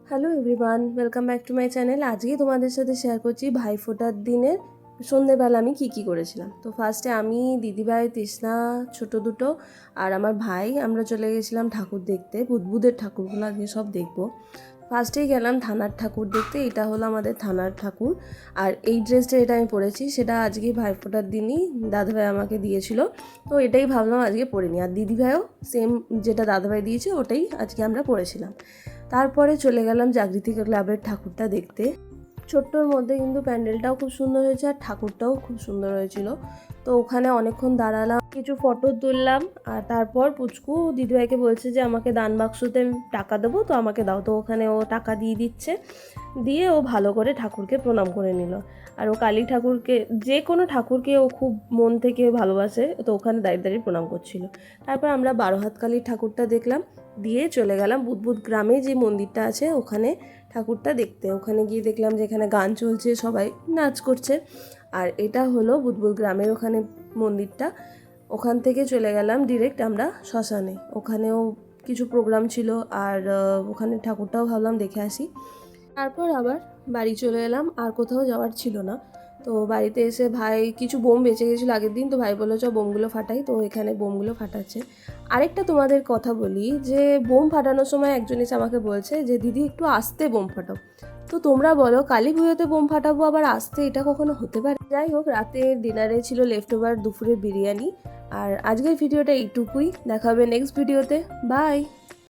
Hello everyone, welcome back to my channel. আজকে তোমাদের সাথে শেয়ার করছি ভাইফোঁটার দিনের সন্ধেবেলা আমি কি করেছিলাম। তো ফার্স্টে আমি, দিদিভাই, তৃষ্ণা, ছোটো দুটো আর আমার ভাই আমরা চলে গেছিলাম ঠাকুর দেখতে। বুধবুদের ঠাকুরগুলো আজকে সব দেখবো। ফার্স্টেই গেলাম থানার ঠাকুর দেখতে। এটা হলো আমাদের থানার ঠাকুর। আর এই ড্রেসটা এটা আমি পরেছি, সেটা আজকে ভাইফোঁটার দিনই দাদাভাই আমাকে দিয়েছিল। তো এটাই ভাবলাম আজকে পরে নিই। আর দিদিভাইও সেম যেটা দাদাভাই দিয়েছে ওটাই আজকে আমরা পরেছিলাম। তারপরে চলে গেলাম জাগৃতি ক্লাবের ঠাকুরটা দেখতে। ছোট্টর মধ্যে কিন্তু প্যান্ডেলটাও খুব সুন্দর হয়েছে আর ঠাকুরটাও খুব সুন্দর হয়েছিল। তো ওখানে অনেকক্ষণ দাঁড়ালাম, কিছু ফটো তুললাম। আর তারপর পুচকু দিদিভাইকে বলছে যে আমাকে দান বাক্সতে টাকা দেবো, তো আমাকে দাও। তো ওখানে ও টাকা দিয়ে দিচ্ছে, দিয়ে ও ভালো করে ঠাকুরকে প্রণাম করে নিল। আর ও কালী ঠাকুরকে, যে কোনো ঠাকুরকে ও খুব মন থেকে ভালোবাসে, তো ওখানে দাঁড়িয়ে দাঁড়িয়ে প্রণাম করছিল। তারপর আমরা 12 হাত কালীর ঠাকুরটা দেখলাম, দিয়ে চলে গেলাম বুদবুদ গ্রামে যে মন্দিরটা আছে ওখানে ঠাকুরটা দেখতে। ওখানে গিয়ে দেখলাম যে এখানে গান চলছে, সবাই নাচ করছে। আর এটা হলো বুদবুদ গ্রামের ওখানে মন্দিরটা। ওখান থেকে চলে গেলাম ডিরেক্ট আমরা শ্মশানে। ওখানেও কিছু প্রোগ্রাম ছিল, আর ওখানে ঠাকুরটাও ভাবলাম দেখে আসি। তারপর আবার বাড়ি চলে এলাম, আর কোথাও যাওয়ার ছিল না। তো বাড়িতে এসে ভাই কিছু বোম বেঁচে গেছিলো আগের দিন, তো ভাই বললো চ বোমগুলো ফাটাই। তো এখানে বোমগুলো ফাটাচ্ছে। আরেকটা তোমাদের কথা বলি, যে বোম ফাটানোর সময় একজন এসে আমাকে বলছে যে দিদি একটু আস্তে বোম ফাটাও। তো তোমরা বলো, কালী পুজোতে বোম ফাটাবো আবার আস্তে, এটা কখনো হতে পারে? যাই হোক, রাতের ডিনারে ছিল লেফট ওভার দুপুরের বিরিয়ানি। আর আজকের ভিডিওটা এইটুকুই, দেখা হবে নেক্সট ভিডিওতে। বাই।